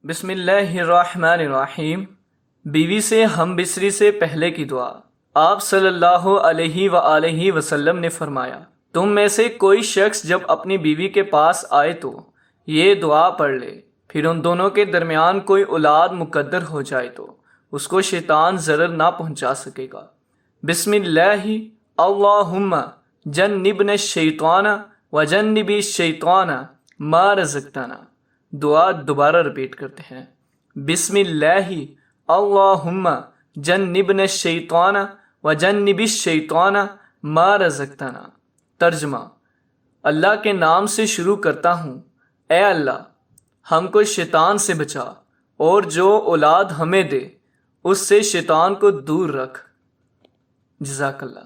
बिस्मिल्लाहिर्रहमानिर्रहीम। बीवी से हम्बिस्री से पहले की दुआ। आप सल्लल्लाहु अलैहि वसल्लम ने फरमाया, तुम में से कोई शख्स जब अपनी बीवी के पास आए तो ये दुआ पढ़ ले, फिर उन दोनों के दरमियान कोई औलाद मुकद्दर हो जाए तो उसको शैतान ज़रर ना पहुंचा सकेगा। बिस्मिल्लाहि अल्लाहुम्मा जन्निबना शैताना व जन्निबी शैताना मा रज़क़तना। दुआ दोबारा रिपीट करते हैं। बिस्मिल्लाहि अल्लाहुम्मा जन्निबना शैताना व जन्निबी शैताना मा रज़क़तना। तर्जमा, अल्लाह के नाम से शुरू करता हूँ, ए अल्लाह हमको शैतान से बचा और जो औलाद हमें दे उससे शैतान को दूर रख। जज़ाकल्लाह।